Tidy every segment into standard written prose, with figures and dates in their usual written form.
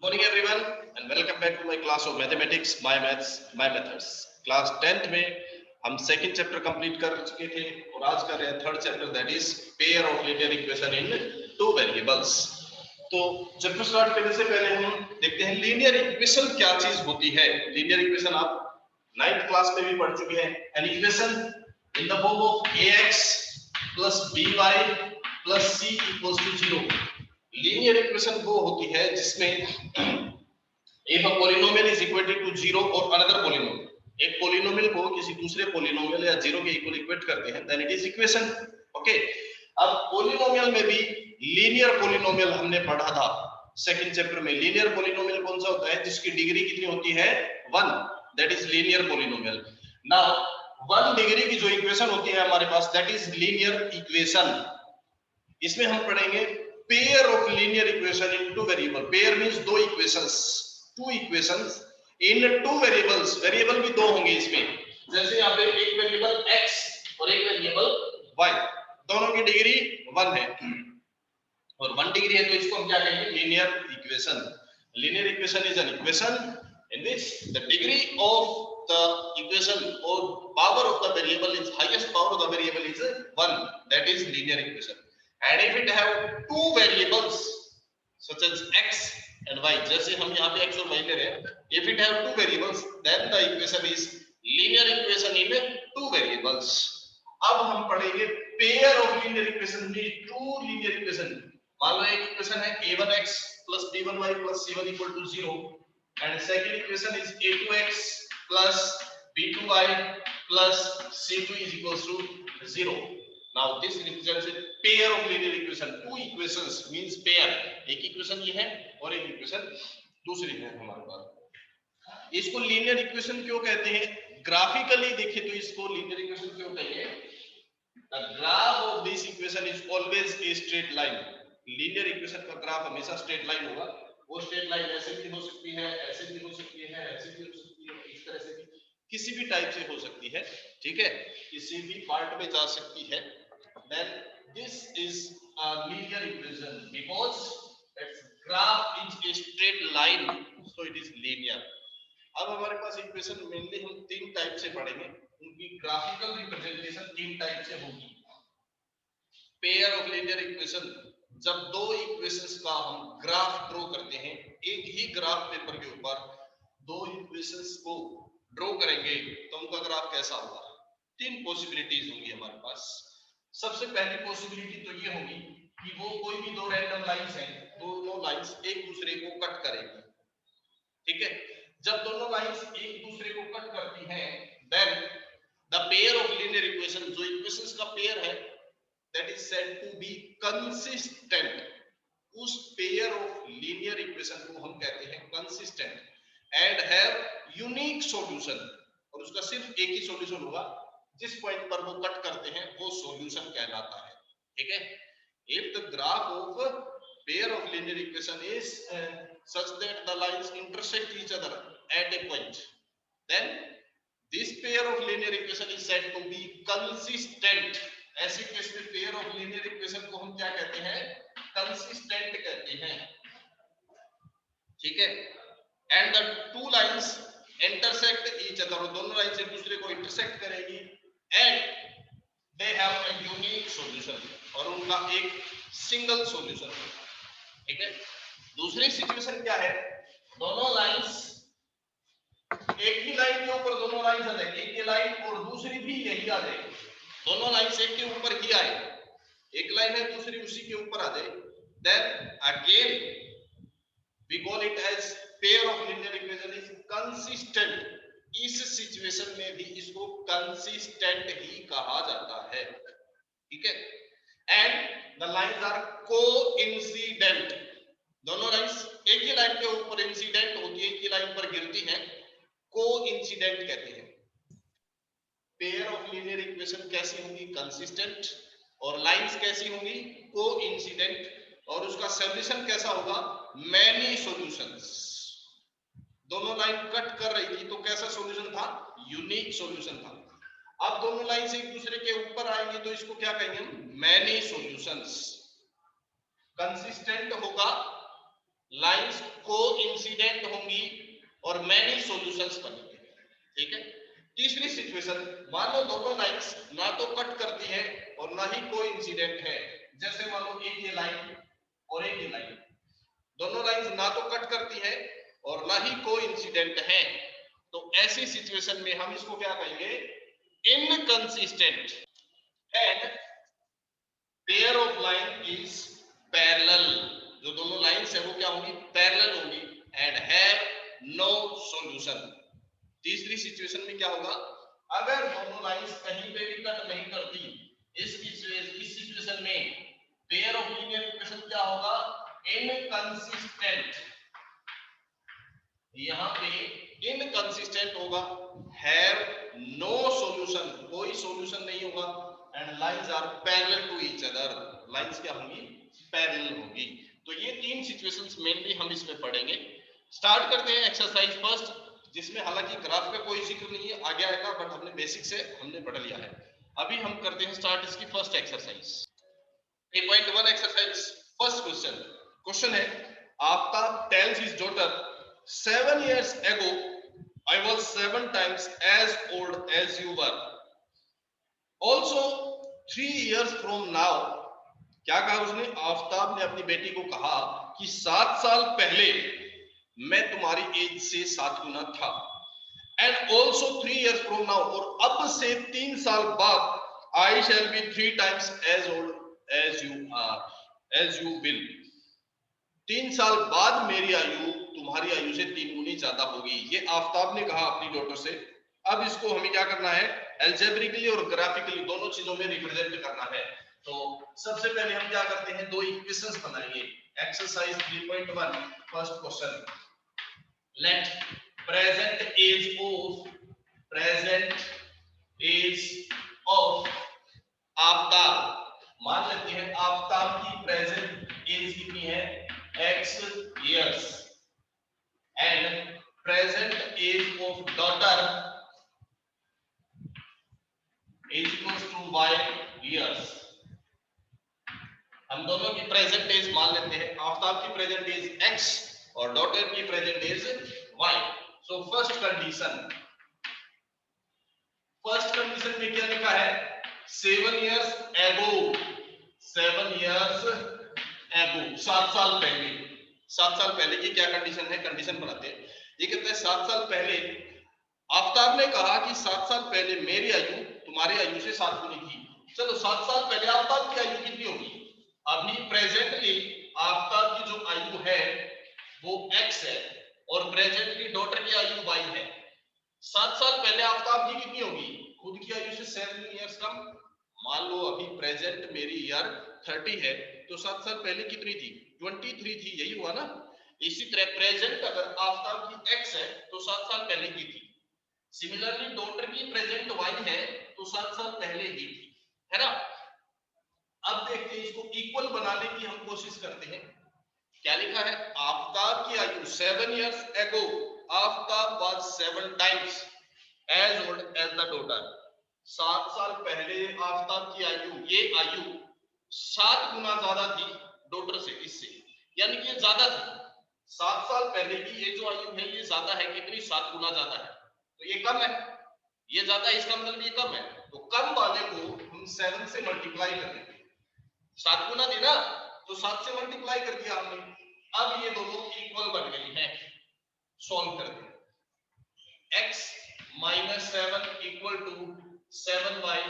Morning everyone and welcome back to my class of mathematics my maths my methods. Class 10th में हम second chapter complete कर चुके थे और आज कर रहे हैं third chapter, that is pair of linear equation in two variables. तो चैप्टर स्टार्ट करने से पहले हम देखते हैं लीनियर इक्वेशन क्या चीज होती है। लीनियर इक्वेशन आप 9th क्लास में भी पढ़ चुके हैं। An equation in the form of ax plus by plus c equals to 0। Linear equation वो होती है जिसमें if a polynomial is equated to 0 or another polynomial, एक पोलिनोमियल को किसी दूसरे पोलिनोमियल या जीरो के इक्वल इक्वेट करते हैं, then it is equation. Okay, अब पोलिनोमियल में भी लीनियर पोलिनोमियल हमने पढ़ा था सेकंड चैप्टर में। लीनियर पोलिनोमियल कौन सा होता है? जिसकी डिग्री कितनी होती है? 1, that is linear polynomial. Now 1 degree की जो इक्वेशन होती है हमारे पास, दैट इज लीनियर इक्वेशन। इसमें हम पढ़ेंगे pair of linear equation in two variable. Pair means दो equations, two equations in two variables. Variable भी दो होंगे इसमें, जैसे यहाँ पे एक वेरिएबल x और एक वेरिएबल y, दोनों की डिग्री 1 है और 1 डिग्री है, तो इसको हम क्या कहेंगे? Linear equation. Linear equation is an equation in which the degree of the equation or power of the variable is highest power of the variable is 1, that is linear equation. And if it have two variables such as x and y, जैसे हम यहाँ पे x और y ले रहे हैं, if it have two variables then the equation is linear equation in two variables। अब हम पढ़ेंगे pair of linear equation में two linear equation। मान लो एक इक्वेशन है a1x plus b1y plus c1 equal to 0 and second equation is a2x plus b2y plus c2 is equals to 0। now this represents a pair of linear equation। two equations means pair। एक equation ये है और एक equation दूसरी है हमारे पास। इसको linear equation क्यों कहते हैं? ग्राफिकली देखें तो इसको लीनियर इक्वेशन क्यों कहेंगे? the graph of this equation is always a straight line। Linear equation का ग्राफ हमेशा स्ट्रेट लाइन होगा। वो स्ट्रेट लाइन ऐसे भी हो सकती है, ऐसे भी हो सकती है, ऐसे भी हो सकती है, इस तरह से भी, किसी भी टाइप से हो सकती है, ठीक है, किसी भी पार्ट में जा सकती है। Then this is a linear equation because its graph is a straight line, so it is linear. अब हमारे पास इक्वेशन मेनली हम तीन टाइप से पढ़ेंगे, उनकी ग्राफिकल रिप्रेजेंटेशन तीन टाइप से होगी। पेयर ऑफ लीनियर इक्वेशन, जब दो इक्वेशंस का हम ग्राफ ड्रॉ करते हैं, एक ही ग्राफ पेपर के ऊपर दो इक्वेशंस को ड्रॉ करेंगे तो उनका ग्राफ कैसा होगा? तीन पॉसिबिलिटीज होंगी हमारे पास। सबसे पहली पॉसिबिलिटी तो ये होगी कि वो कोई भी दो रैंडम लाइंस हैं, दोनों लाइंस एक दूसरे को कट करेंगी, ठीक है। जब दोनों लाइंस एक दूसरे को कट करती हैं, then the pair of linear equation, जो इक्वेशंस का पेयर है, that is said to be consistent। उस पेयर ऑफ लीनियर इक्वेशन को हम कहते हैं consistent and have unique solution. और उसका सिर्फ एक ही सॉल्यूशन होगा, जिस पॉइंट पर वो कट करते हैं वो सॉल्यूशन कहलाता है, ठीक है। If the graph of pair of linear equation is such that the lines intersect each other at a point, then this pair of linear equation is said to be consistent। ऐसे case में pair of linear equation को हम क्या कहते हैं? Consistent कहते हैं, ठीक है। And the two lines intersect each other, दोनों लाइंस एक दूसरे को इंटरसेक्ट करेगी and they have a unique solution, और उनका एक सिंगल सॉल्यूशन होगा, ठीक है। दूसरी सिचुएशन क्या है? दोनों लाइंस, एक ही लाइन के ऊपर दोनों लाइंस आ जाएंगी, एक ये लाइन और दूसरी भी यही आ जाएगी, दोनों लाइंस एक के ऊपर ही आए, एक लाइन है दूसरी उसी के ऊपर आ जाए, then again we call it as pair of linear equation is consistent. इस सिचुएशन में भी इसको कंसिस्टेंट ही कहा जाता है, ठीक है। And the lines are coincident, दोनों लाइंस एक ही लाइन के ऊपर इंसिडेंट होती है, एक ही लाइन पर गिरती है, कोइंसिडेंट कहते हैं। पेयर ऑफ लीनियर इक्वेशन कैसी होंगी? कंसिस्टेंट। और लाइंस कैसी होंगी? कोइंसिडेंट। और उसका सॉल्यूशन कैसा होगा? Many solutions. दोनों लाइन कट कर रही थी तो कैसा सॉल्यूशन था? यूनिक सॉल्यूशन था। अब दोनों लाइन एक दूसरे के ऊपर आएंगी तो इसको क्या कहेंगे हम? Many solutions. कंसिस्टेंट होगा, लाइंस को इंसिडेंट होंगी और मैनी सॉल्यूशंस बनेंगे। ठीक है। तीसरी सिचुएशन, मान लो दोनों लाइंस ना तो कट करती है और ना ही को इंसिडेंट है। जैसे मान लो एक ये लाइन और एक ये लाइन, दोनों लाइंस ना तो कट करती है और ना ही को इंसिडेंट है, तो ऐसी सिचुएशन में हम इसको क्या कहेंगे, inconsistent. And pair of line is parallel, जो दोनों लाइंस है वो क्या होंगी, पैरेलल होंगी। And have no solution. तीसरी सिचुएशन में क्या होगा, अगर दोनों लाइंस कहीं पे भी कट नहीं करती, इस सिचुएशन में पेयर ऑफ लीनियर इक्वेशन क्या होगा, इनकंसिस्टेंट। यहां पे इनकंसिस्टेंट होगा, हैव नो सॉल्यूशन, कोई सॉल्यूशन नहीं होगा। And lines are parallel to each other, lines क्या होंगी, पैरेलल होगी। तो ये तीन सिचुएशंस मेनली हम इसमें पढ़ेंगे। स्टार्ट करते हैं एक्सरसाइज फर्स्ट, जिसमें हालांकि ग्राफ का कोई जिक्र नहीं है, आगे आएगा, बट हमने बेसिक से हमने पढ़ लिया है। अभी हम करते हैं स्टार्ट इसकी first exercise. 3.1 exercise first question. Question है, Aftab tells his daughter 7 years ago I was 7 times as old as you were. Also 3 years from now, क्या कहा उसने, आफ्ताब ने अपनी बेटी को कहा कि 7 साल पहले मैं तुम्हारी एज से 7 गुना था। And also 3 years from now, और अब से 3 साल बाद, I shall be 3 times as old as you are, as you will. 3 साल बाद मेरी आयु तुम्हारी आयु से 3 गुनी ज्यादा होगी। ये आफ्ताब ने कहा अपनी डॉटर से। अब इसको हमें क्या करना है, एल्जेब्रिकली और ग्राफिकली दोनों चीजों में रिप्रेजेंट करना है। तो सबसे पहले हम क्या करते हैं, दो इक्वेशंस बनाएंगे। Exercise 3.1 first question, let present age of Aftab, मान लेते हैं आफ्ताब की प्रेजेंट एज कितनी है, x years, and present age of daughter is equals to y years। हम दोनों की प्रेजेंट एज मान लेते हैं, आफ्ताब की प्रेजेंट एज x और डॉटर की present age y। So first condition में क्या लिखा है, 7 years ago, 7 years ago, 7 साल पहले। 7 साल पहले की क्या कंडीशन है, कंडीशन बनाते हैं। ये कहते हैं 7 साल पहले आफ्ताब ने कहा कि 7 साल पहले मेरी आयु तुम्हारी आयु से 7 गुनी थी। चलो 7 साल पहले आफ्ताब की आयु कितनी होगी, अभी प्रेजेंटली आफ्ताब की जो आयु है वो x है और प्रेजेंटली डॉटर की आयु y है। 7 साल पहले आफ्ताब की कितनी होगी, खुद की आयु से 7 इयर्स कम। मान लो अभी प्रेजेंट मेरी ईयर 30 है, तो 7 साल पहले कितनी थी, 23 थी, यही हुआ ना। इसी तरह प्रेजेंट अगर आफ्ताब की x है तो 7 साल पहले की थी। सिमिलरली डॉटर की प्रेजेंट y है तो 7 साल पहले ही थी, है ना। अब देखते हैं, इसको इक्वल बनाने की हम कोशिश करते हैं। क्या लिखा है, आफ्ताब की आयु 7 years ago Aftab was 7 times as old as the daughter। 7 साल पहले आफ्ताब की आयु, ये आयु 7 गुना ज्यादा थी डॉटर से, इससे, यानी कि ये ज्यादा थी। 7 साल पहले की ये जो आयु है ये ज्यादा है, कितनी, 7 गुना ज्यादा है। तो ये कम है, ये ज्यादा है, इसका मतलब ये कम है। तो कम वाले को हम 7 से मल्टीप्लाई कर देंगे। 7 गुना थी ना, तो 7 से मल्टीप्लाई कर दिया हमने। अब ये दोनों इक्वल बन गई है। सॉल्व कर दें, x minus 7 equal to 7y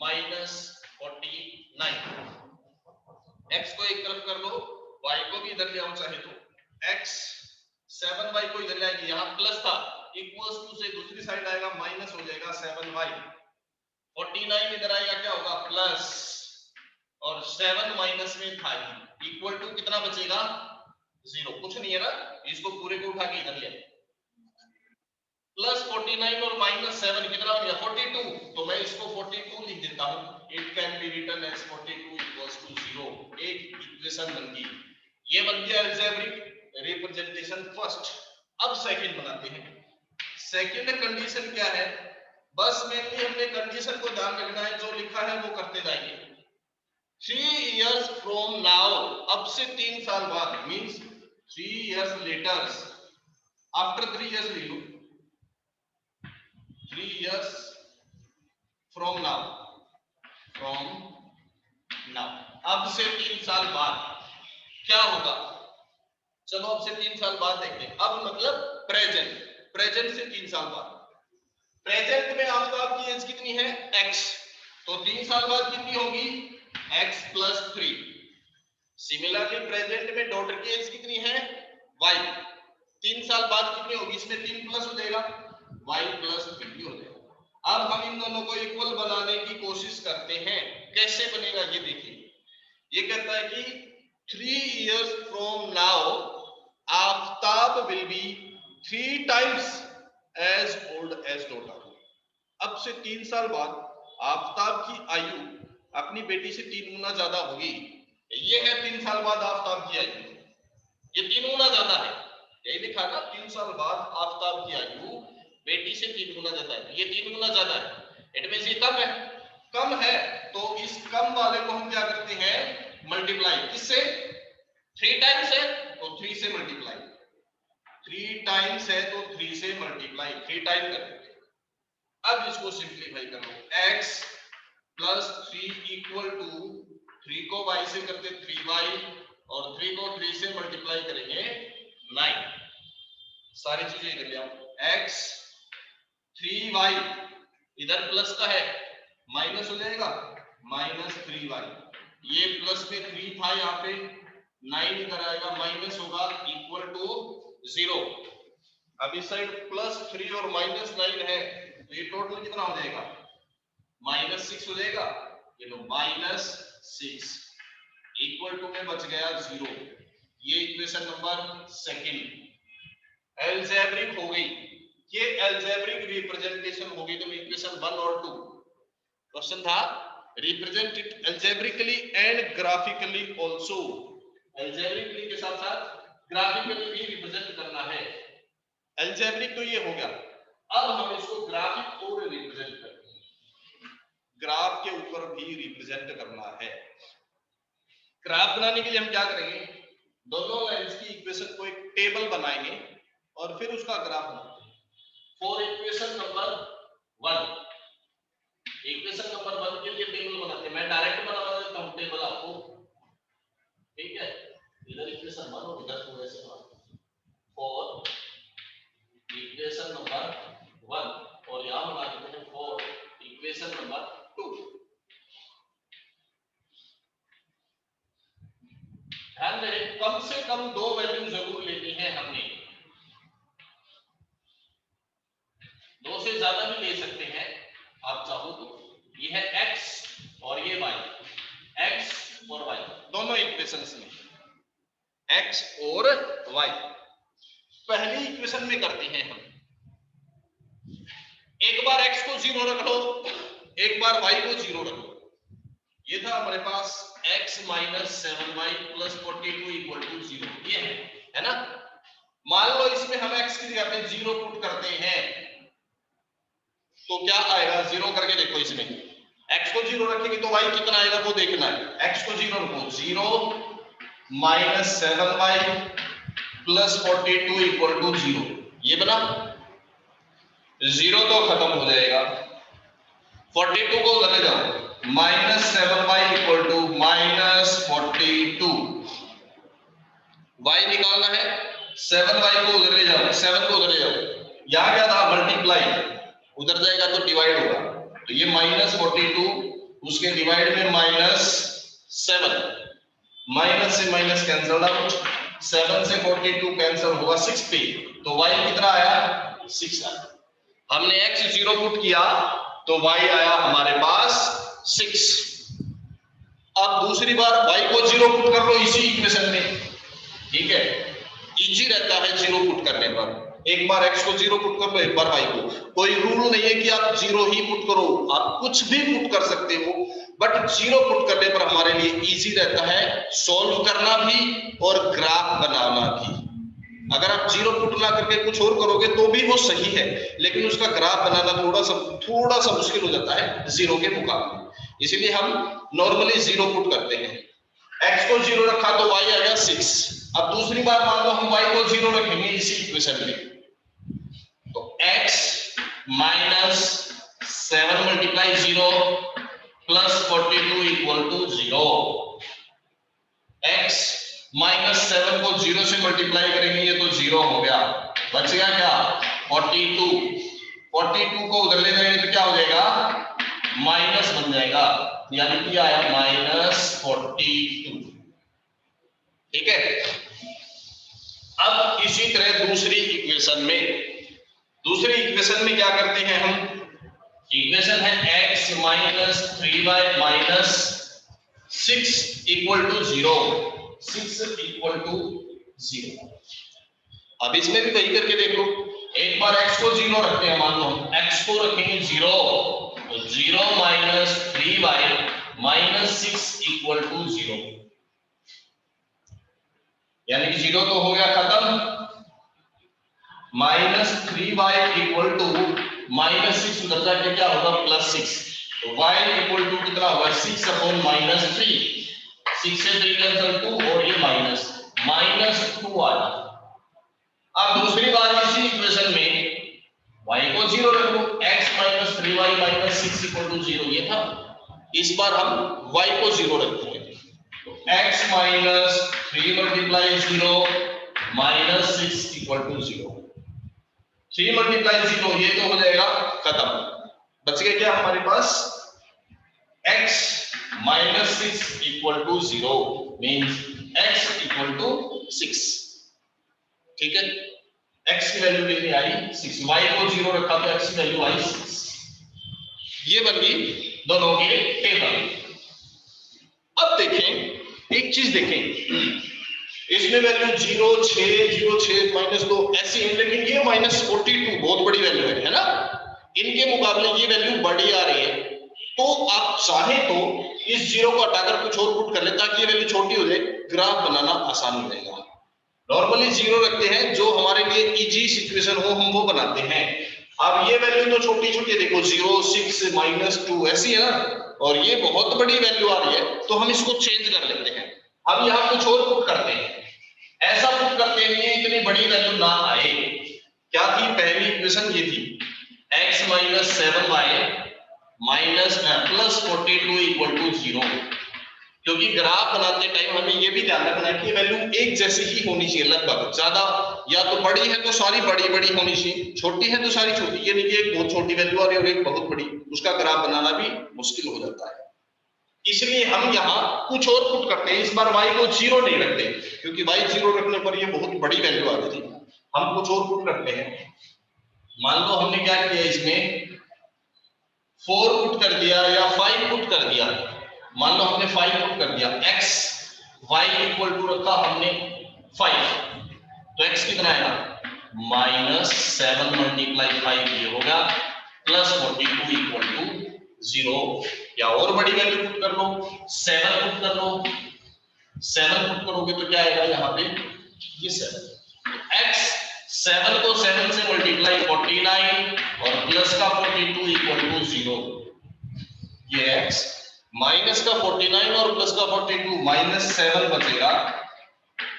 minus 49। x को एक तरफ कर लो, y को भी इधर ले आओ चाहे तो। x 7y को इधर ले आएंगे, यहाँ प्लस था, इक्वल्स टू से दूसरी साइड आएगा माइनस हो जाएगा 7y। 49 इधर आएगा, क्या होगा, प्लस, और 7 माइनस में था इक्वल टू कितना बचेगा, 0, कुछ नहीं है ना। इसको पूरे को उठा के इधर ले आए, प्लस 49 और माइनस 7 कितना हो गया, 42। तो मैं इसको 42 लिख देता हूं। It can be written as 42 equals to 0। एक इक्वेशन बन गई, ये बन गया अलजेब्रिक रिप्रेजेंटेशन फर्स्ट। अब सेकंड बनाते हैं। सेकंड कंडीशन क्या है, बस मेनली हमने कंडीशन को ध्यान रखना है, जो लिखा है वो करते जाएंगे। 3 years from now, अब से 3 साल बाद, means 3 years later, after 3 years ले लो, 3 years from now, अब से 3 साल बाद क्या होगा? चलो अब से 3 साल बाद देखते हैं। अब मतलब प्रेजेंट से 3 साल बाद। प्रेजेंट में आफ्ताब की एज कितनी है? x, तो 3 साल बाद कितनी होगी? x plus 3। सिमिलरली प्रेजेंट में डॉटर की एज कितनी है? y, 3 साल बाद कितनी होगी? इसमें 3 प्लस हो जाएगा, y प्लस 3 हो जाएगा। अब हम इन दोनों को इक्वल बनाने की कोशिश करते हैं। कैसे बनेगा ये देखिए। ये कहता है कि 3 years from now Aftab will be 3 times as old as daughter। अब से 3 साल बाद आफ्ताब की आयु अपनी बेटी से 3 गुना ज्यादा होगी। ये है 3 साल बाद आफ्ताब की आयु, ये 3 गुना ज्यादा है, यही लिखा ना, 3 साल बाद आफ्ताब की आयु बेटी से 3 गुना ज्यादा है, ये 3 गुना ज्यादा है। इट मींस ये कम है, तो इस कम वाले को हम क्या करते हैं? मल्टीप्लाई, किससे? 3 टाइम्स है तो 3 से मल्टीप्लाई, 3 टाइम्स है तो 3 से मल्टीप्लाई, 3 टाइम कर देते हैं। अब इसको सिंप्लीफाई कर लो, x प्लस 3 इक्वल टू 3 को y से करते 3y और 3 को 3 से मल्टीप्लाई करेंगे 9। सारी चीजें इधर ले आओ, x 3y इधर प्लस का है, माइनस हो जाएगा माइनस 3y, ये प्लस में 3 था यहाँ पे, 9 इधर आएगा माइनस होगा इक्वल टू 0। अब इस साइड प्लस 3 और माइनस 9 है, तो ये टोटल कितना हो जाएगा? माइनस 6 हो जाएगा। ये लो माइनस 6 इक्वल टू में बच गया 0। ये इक्वेशन नंबर सेकंड एल्जेब्रिक हो गई। ये एल्जेब्रिक रिप्रेजेंटेशन हो गई। तो इक्वेशन 1 और 2 क्वेश्चन था represent it algebraically and graphically also. Algebraically के साथ साथ ग्राफिकली भी रिप्रेजेंट करना है। एल्जेब्रिक तो ये हो गया, अब हम इसको ग्राफिक और रिप्रेजेंट करते हैं। ग्राफ के ऊपर भी रिप्रेजेंट करना है। ग्राफ बनाने के लिए हम क्या करेंगे? दोनों लाइंस की इक्वेशन को एक टेबल बनाएंगे और फिर उसका ग्राफ बनाएंगे। For equation number 1, equation number 1 के लिए टेबल बनाते हैं। मैं डायरेक्ट बना देता हूं टेबल आपको, ठीक है? इधर इक्वेशन 1 और इधर 2 ऐसे बना। फॉर इक्वेशन नंबर 1 और यहां बना देते हैं फॉर इक्वेशन नंबर 2। ध्यान रहे कम से कम 2 वैल्यू जरूर लेनी है हमने, 2 से ज्यादा भी ले सकते हैं आप चाहो तो। ये है x और ये y, x और y दोनों इक्वेशंस में x और y। पहली इक्वेशन में करते हैं हम, एक बार x को 0 रख लो, एक बार y को 0 रख लो। ये था हमारे पास x minus 7y plus 42 equal to 0, ये है ना? मान लो इसमें हम x की जगह पे 0 पुट करते हैं तो क्या आएगा? 0 करके देखो, इसमें x को 0 रखेंगे तो y कितना आएगा वो देखना है। x को 0 रखो, 0 minus 7y plus 42 equal to 0, ये बना। 0 तो खत्म हो जाएगा, 42 को उधर ले जाओ, minus 7y equal to minus 42, y निकालना है, 7y को उधर ले जाओ, 7 को उधर ले जाओ, यहां क्या था? मल्टीप्लाई, उधर जाएगा तो डिवाइड होगा, तो ये माइनस 42 उसके डिवाइड में माइनस 7, माइनस से माइनस कैंसिल आउट, 7 से 42 कैंसिल होगा 6 पे, तो y कितना आया? 6 आया। हमने x 0 पुट किया तो y आया हमारे पास 6। अब दूसरी बार y को 0 पुट कर लो इसी इक्वेशन में, ठीक है? इजी रहता है 0 पुट करने पर। एक बार x को 0 पुट कर लो, एक बार y को। कोई रूल नहीं है कि आप 0 ही पुट करो, आप कुछ भी पुट कर सकते हो, बट 0 पुट करने पर हमारे लिए इजी रहता है सॉल्व करना भी और ग्राफ बनाना भी। अगर आप 0 पुट ना करके कुछ और करोगे तो भी वो सही है, लेकिन उसका ग्राफ बनाना थोड़ा सा मुश्किल हो जाता है 0 के मुकाबले। इसलिए हम नॉर्मली 0 पुट करते हैं। x को 0 रखा तो y आ गया 6। अब दूसरी बार मान लो हम y को 0 रखेंगे इसी इक्वेशन में, तो x minus 7 multiply 0 plus 42 equal to 0। x minus 7 को 0 से मल्टीप्लाई करेंगे ये तो 0 हो गया, बच गया क्या 42। 42 को उधर ले जाएंगे तो क्या हो जाएगा माइनस बन जाएगा, यानी कि आया माइनस 42। ठीक है। अब इसी तरह दूसरी इक्वेशन में क्या करते हैं हम, इक्वेशन है x minus 3y minus 6 equal to 0, 6 equal to 0। अब इसमें भी वही करके देख लो, एक बार x को 0 रखते हैं, मान लो हम x को रखेंगे 0, तो 0 minus 3y minus 6 equal to 0, यानी कि 0 तो हो गया खत्म, minus 3y equal to minus 6 उधर जाके क्या होगा प्लस 6, तो y इक्वल टू कितना होगा 6 अपॉन माइनस 3, 6 से 3 कैंसिल 2 और ये माइनस 2 आ गया। अब दूसरी बार इसी इक्वेशन में y को 0 रख लो, x minus 3y minus 6 equal to 0 ये था। इस बार हम y को 0 रखते हैं, तो x minus 3 multiply 0 minus 6 equal to 0, 3 multiply 0 ये तो हो जाएगा खत्म, बच गया क्या हमारे पास x minus 6 equal to 0 means x equal to 6। ठीक है, x की वैल्यू कितनी आई 6, y को 0 रखा तो x की वैल्यू आई 6। ये बन गई दोनों के टेबल। अब देखें एक चीज देखें, इसमें वैल्यू 0 6 0 6 माइनस 2 ऐसी है, लेकिन ये माइनस 42 बहुत बड़ी वैल्यू है ना, इनके मुकाबले ये वैल्यू बड़ी आ रही है। तो आप चाहे तो इस 0 को हटाकर कुछ और पुट कर ले ताकि ये वैल्यू छोटी हो जाए, ग्राफ बनाना आसान हो जाएगा। नॉर्मली 0 रखते हैं, जो हमारे लिए इजी सिचुएशन हो हम वो बनाते हैं। अब ये वैल्यू तो छोटी छोटी देखो 0 6 माइनस 2 ऐसी है ना, और ये बहुत बड़ी वैल्यू आ रही है, तो हम इसको चेंज कर लेते हैं। हम यहाँ कुछ और पुट करते हैं, ऐसा पुट करते हैं कि इतनी बड़ी वैल्यू ना आए। क्या थी पहली इक्वेशन, ये थी x minus 7y minus plus 42 equal to 0। क्योंकि ग्राफ बनाते टाइम हमें ये भी ध्यान रखना है कि वैल्यू एक जैसी ही होनी चाहिए लगभग, ज्यादा या तो बड़ी है तो सारी बड़ी बड़ी होनी चाहिए, छोटी है तो सारी छोटी, ये नहीं कि एक बहुत छोटी वैल्यू आ रही है और एक बहुत बड़ी, उसका ग्राफ बनाना भी मुश्किल हो जाता है। इसलिए हम यहाँ कुछ और पुट करते हैं, इस बार y को 0 नहीं रखते, क्योंकि y 0 रखने पर ये बहुत बड़ी वैल्यू आ गई थी। हम कुछ और पुट करते हैं, मान लो हमने क्या किया, इसमें 4 पुट कर दिया या 5 पुट कर दिया। मान लो हमने 5 पुट कर दिया, x y इक्वल टू रखा हमने 5, तो x कितना आएगा माइनस 7 मल्टीप्लाई 5 ये होगा प्लस 42 इक्वल टू 0। या और बड़ी वैल्यू पुट कर लो, 7 पुट कर लो, 7 पुट करोगे तो क्या आएगा यहाँ पे ये 7, x 7 को 7 से मल्टीप्लाई 49 और प्लस का 42 इक्वल टू 0। ये x माइनस का 49 और प्लस का 42 माइनस 7 बचेगा,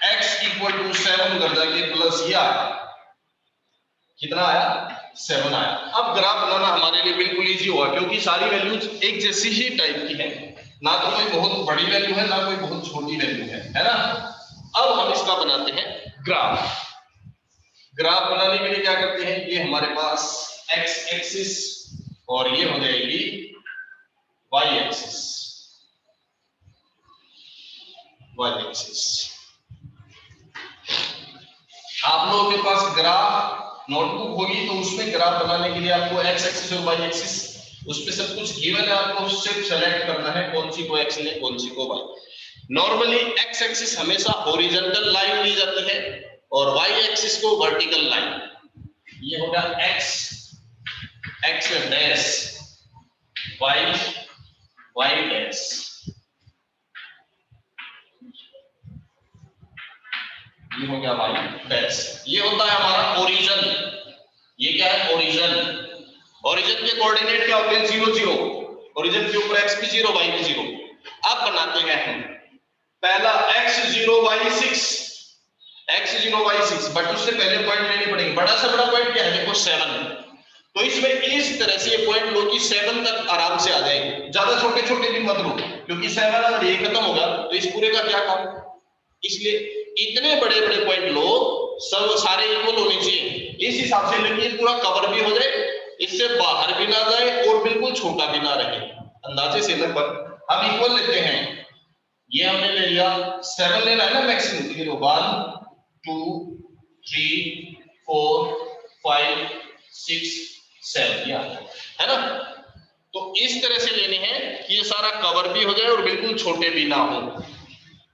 x इक्वल टू 7 कर जाके प्लस ये आया, कितना आया 7 आया। अब ग्राफ बनाना हमारे लिए बिल्कुल इजी होगा, क्योंकि सारी वैल्यूज एक जैसी ही टाइप की है, ना तो कोई बहुत बड़ी वैल्यू है ना कोई बहुत छोटी वैल्यू है ना। अब हम इसका बनाते हैं ग्राफ। ग्राफ बनाने के लिए क्या करते हैं, ये हमारे पास x एक्सिस और ये हो जाएगी y एक्सिस, y एक्सिस। आप लोगों के पास ग्राफ नोटबुक होगी तो उसमें ग्राफ बनाने के लिए आपको x एक्सिस और y एक्सिस उस पे सब कुछ गिवन है, आपको सिर्फ सेलेक्ट करना है कौन सी को x ले कौन सी को y। नॉर्मली x एक्सिस हमेशा हॉरिजॉन्टल लाइन ली जाती है और y एक्सिस को वर्टिकल लाइन। ये होगा x डैश y डैश। ये हो गया y डैश, ये होता है हमारा ओरिजिन। ये क्या है ओरिजिन, ओरिजिन के कोऑर्डिनेट क्या होते हैं 0 0, ओरिजिन के ऊपर x भी 0 y भी 0। अब बनाते हैं हम पहला x0 y6, x0 y6, but उससे पहले पॉइंट लेने पड़ेंगे। बड़ा से बड़ा पॉइंट क्या है, देखो 7। तो इसमें इस तरह से ये पॉइंट लो कि 7 तक आराम से आ जाएंगे, ज्यादा छोटे छोटे भी मत लो, क्योंकि 7 अगर ये खत्म होगा तो इस पूरे का क्या काम। इसलिए इतने बड़े बड़े पॉइंट लो, सब सारे इक्वल होने चाहिए इस हिसाब से, लेकिन पूरा कवर भी हो जाए, इससे बाहर भी ना जाए और बिल्कुल छोटा भी ना रहे, अंदाजे से लगभग हम इक्वल लेते हैं। ये हमने ले लिया, 7 लेना है ना मैक्सिमम, ये लो 1 2 3 4 5 6 7, ये है ना। तो इस तरह से लेने हैं कि ये सारा कवर भी हो जाए और बिल्कुल छोटे भी ना हो,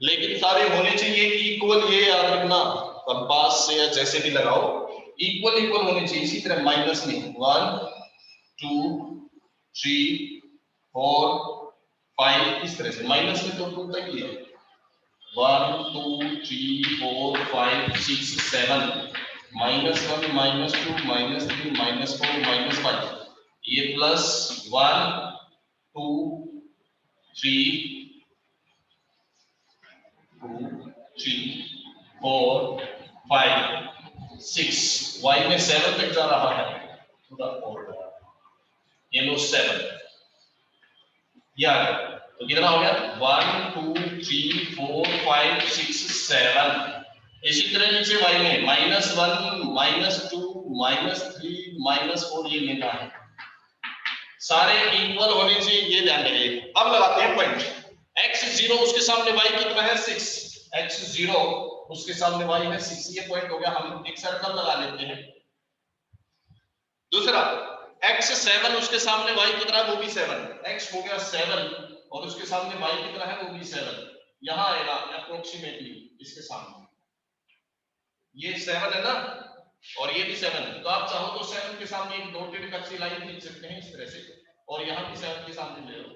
लेकिन सारे होने चाहिए इक्वल। ये याद रखना, कंपास से या जैसे भी लगाओ, इक्वल इक्वल होने चाहिए। इसी तरह माइनस में 1 2 3 4 5, इस तरह से माइनस में तो तक ही है 1 2 3 4 5 6 7, -1 -2 -3 -4 -5, ये प्लस 1 2 3 2 3 4 5 6, y में 7 तक जा रहा है, पूरा 4, ये लो 7, ये आ गया। तो कितना हो गया 1 2 3 4 5 6 7। इसी तरह नीचे y में -1 -2 -3 -4, ये लेना है, सारे इक्वल होने चाहिए, ये ध्यान रखिए। अब लगाते हैं पॉइंट, x0 उसके सामने y कितना है 6, x0 उसके सामने y है 6, ये पॉइंट हो गया। हम एक सर्कल लगा लेते हैं। दूसरा x7 उसके सामने y कितना है, वो भी 7, x हो गया 7 और उसके सामने y कितना है, वो भी 7, यहां आएगा अप्रोक्सीमेटली इसके सामने, ये 7 है ना और ये भी 7 है। तो आप चाहो तो 7 के सामने एक डॉटेड कच्ची लाइन खींच सकते हैं इस तरह से, और यहाँ भी 7 के सामने ले लो,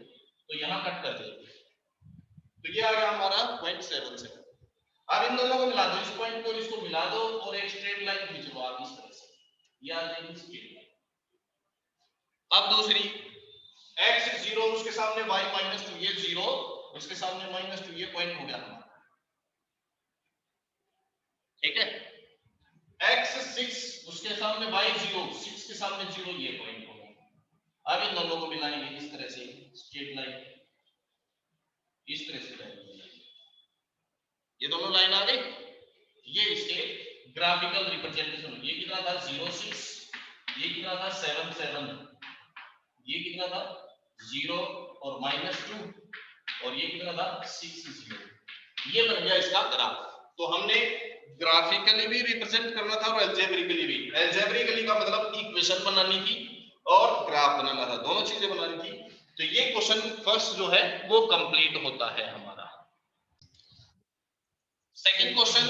तो यहाँ कट कर दो, तो ये आ गया हमारा पॉइंट 7। अब इन दोनों को मिला दो, इस पॉइंट को इसको मिला दो और एक स्ट्रेट लाइन खींच लो आप इस तरह से, ये आ जाएगी स्ट्रेट लाइन। अब दूसरी x0 उसके सामने y -2, ये 0 उसके सामने -2, ये पॉइंट हो गया हमारा, ठीक है। x6 उसके सामने y0, 6 के सामने 0, ये पॉइंट हो गया। अब इन दोनों को मिलाएंगे इस तरह से स्ट्रेट लाइन, इस तरह से लाइन, ये दोनों लाइन आ गई, ये इसके ग्राफिकल रिप्रेजेंटेशन। ये कितना था 0 6, ये कितना था 7 7, ये कितना था 0 और -2, और ये कितना था 6 0, ये बन गया इसका ग्राफ। तो हमने ग्राफिकली भी रिप्रेजेंट करना था और अलजेब्रिकली भी। अलजेब्रिकली का मतलब इक्वेशन बनानी थी और ग्राफ बनाना था, दोनों चीजें बनानी थी। तो ये क्वेश्चन फर्स्ट जो है वो कंप्लीट होता है हमारा। सेकंड क्वेश्चन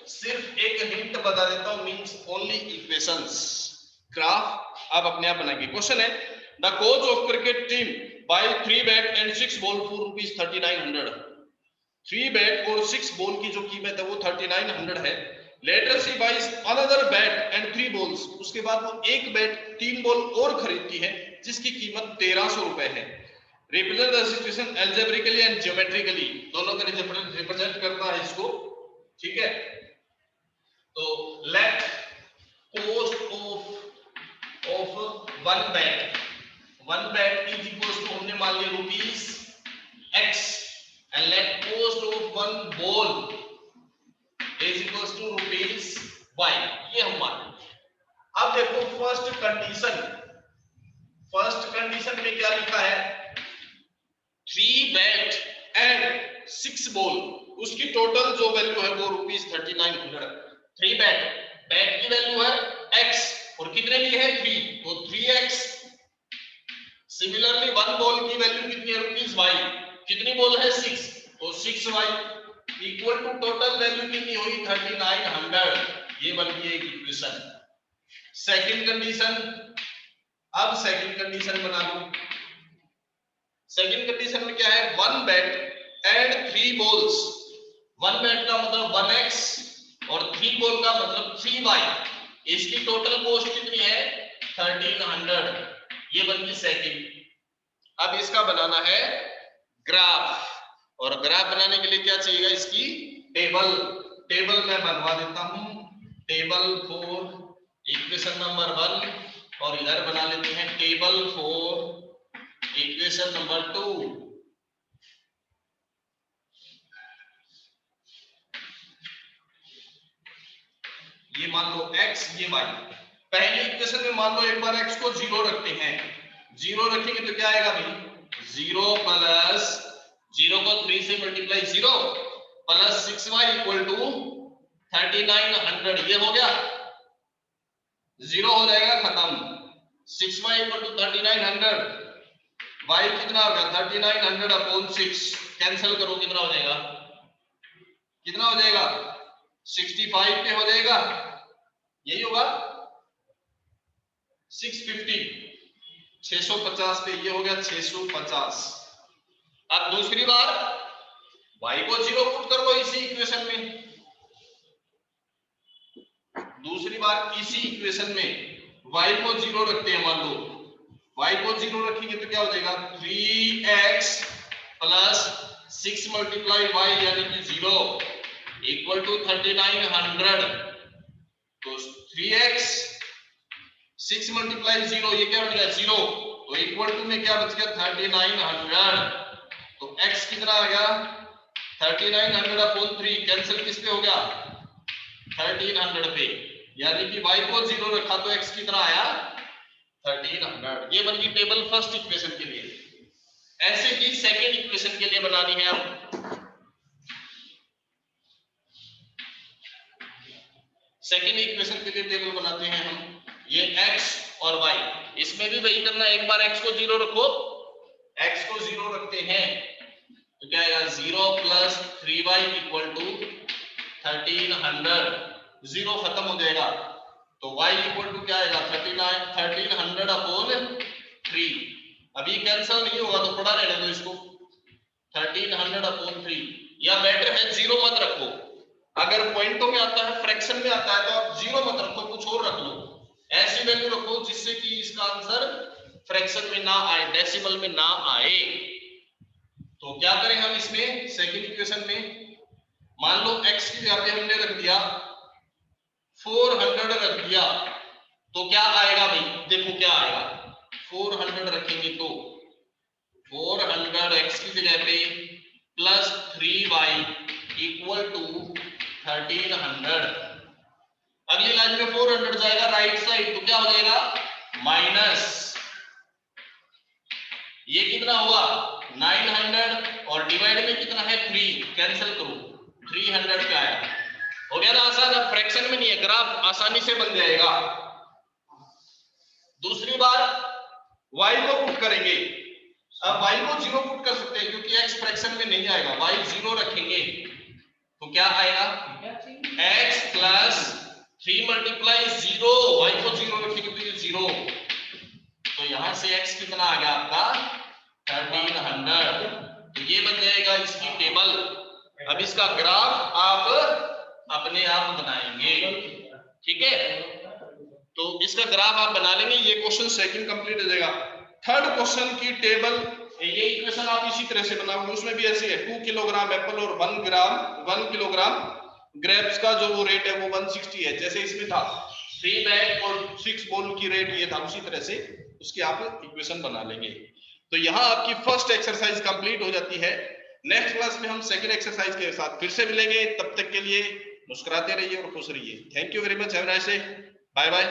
सिर्फ एक हिंट बता देता हूं, मींस ओनली इक्वेशंस, ग्राफ आप अपने आप बनाएंगे। क्वेश्चन है the coach of cricket team buy 3 bat and 6 ball for ₹3900। 3 bat और 6 बॉल की जो कीमत है वो 3900 है। Later she buys another bat and 3 balls, उसके बाद वो एक बैट 3 बॉल और खरीदती है जिसकी कीमत 1300 रुपए है। Represent the situation algebraically and geometrically, दोनों का रिप्रेजेंट करना है इसको, ठीक है। तो let cost of one bat is equal to, हमने मान लिया ₹x, and let cost of one ball is equals to ₹y, ये हम मान। अब देखो फर्स्ट कंडीशन में क्या लिखा है, 3 बैट एंड 6 बॉल, उसकी टोटल जो वैल्यू है वो ₹3900। 3 बैट की वैल्यू है x और कितने लिए है 3, तो 3x। सिमिलरली 1 बॉल की वैल्यू कितनी है ₹y, कितनी बॉल है 6, तो 6y equal to total value कितनी हुई 3900, ये बन गई एक इक्वेशन। सेकंड कंडीशन, अब सेकंड कंडीशन बना लो। सेकंड कंडीशन में क्या है, 1 बैट एंड 3 बॉल्स, 1 बैट का मतलब 1x और 3 बॉल का मतलब 3y, इसकी टोटल कॉस्ट कितनी है 1300, ये बन गई सेकंड। अब इसका बनाना है ग्राफ, और ग्राफ बनाने के लिए क्या चाहिएगा, इसकी टेबल। टेबल मैं बनवा देता हूं, टेबल फॉर इक्वेशन नंबर 1, और इधर बना लेते हैं टेबल फॉर इक्वेशन नंबर 2। ये मान लो x, ये y। पहली इक्वेशन में मान लो एक बार x को 0 रखते हैं, 0 रखेंगे तो क्या आएगा भाई, 0 प्लस 0 को 3 से multiply 0 plus 6y equal to 3900। ये हो गया, 0 हो जाएगा खत्म। 6y इक्वल टू 3900, y कितना हो गया 3900 अपॉन 6, कैंसिल करो कितना हो जाएगा, कितना हो जाएगा 65 पे हो जाएगा, यही होगा 650, 650 पे, ये हो गया 650। अब दूसरी बार y को 0 पुट कर दो इसी इक्वेशन में, दूसरी बार इसी इक्वेशन में y को 0 रखते हैं, मान लो y को 0 रखेंगे तो क्या हो जाएगा 3x प्लस 6 मल्टीप्लाई y यानी कि 0 इक्वल टू 3900। तो 3x 6 मल्टीप्लाई 0, ये क्या बन गया 0, तो इक्वल टू में क्या बच गया 3900। तो x कितना आ गया 3900 अपॉन 3, कैंसिल किस पे हो गया 1300 पे, यानी कि y को 0 रखा तो x कितना आया 1300। ये बन गई टेबल फर्स्ट इक्वेशन के लिए। ऐसे ही सेकंड इक्वेशन के लिए बनानी है हम। सेकंड इक्वेशन के लिए टेबल बनाते हैं हम, ये x और y, इसमें भी वही करना है, एक बार x को 0 रखो, x को 0 रखते हैं तो क्या आएगा 0 प्लस 3y इक्वल टू 1300, 0 खत्म हो जाएगा, तो y इक्वल टू क्या आएगा 1300 अपॉन 3। अभी कैंसिल नहीं होगा तो पढ़ा रहने दो इसको, 1300 अपॉन 3, या बेटर है 0 मत रखो, अगर पॉइंटों में आता है फ्रैक्शन में आता है तो आप 0 मत रखो, कुछ और रख लो, ऐसी वैल्यू रखो जिससे कि इसका आंसर फ्रैक्शन में ना आए, डेसिमल में ना आए। तो क्या करें हम इसमें सेकंड इक्वेशन में, मान लो x की जगह पे हमने रख दिया 400 रख दिया, तो क्या आएगा भाई, देखो क्या आएगा, 400 रखेंगे तो 400 x की जगह पे प्लस 3y इक्वल टू 1300। अगली लाइन में 400 जाएगा राइट साइड, तो क्या हो जाएगा माइनस, ये कितना हुआ 900 और डिवाइड में कितना है 3, कैंसिल करो 300 पे आया, हो गया ना आसान। अब फ्रैक्शन में नहीं है, ग्राफ आसानी से बन जाएगा। दूसरी बार y को पुट करेंगे, अब y को 0 पुट कर सकते हैं क्योंकि x फ्रैक्शन में नहीं आएगा, y 0 रखेंगे तो क्या आएगा x प्लस 3 मल्टीप्लाई 0, y को 0 रखेंगे तो ये 0, तो यहां से x कितना आ गया आपका 1300। तो ये बन जाएगा इसकी टेबल। अब इसका ग्राफ आप अपने आप बनाएंगे, ठीक है, तो इसका ग्राफ आप बना लेंगे। ये क्वेश्चन सेकंड कंप्लीट हो जाएगा। थर्ड क्वेश्चन की टेबल, ये इक्वेशन आप इसी तरह से बनाओगे, उसमें भी ऐसे है 2 किलोग्राम एप्पल और 1 किलोग्राम ग्रेप्स का जो वो रेट है वो 160 है, जैसे इसमें था 3 बैग और 6 बॉल की रेट ये था, उसी तरह से उसकी आप इक्वेशन बना लेंगे। तो यहाँ आपकी फर्स्ट एक्सरसाइज कंप्लीट हो जाती है। नेक्स्ट क्लास में हम सेकंड एक्सरसाइज के साथ फिर से मिलेंगे, तब तक के लिए मुस्कुराते रहिए और खुश रहिए। Thank you very much, have a nice day, bye bye.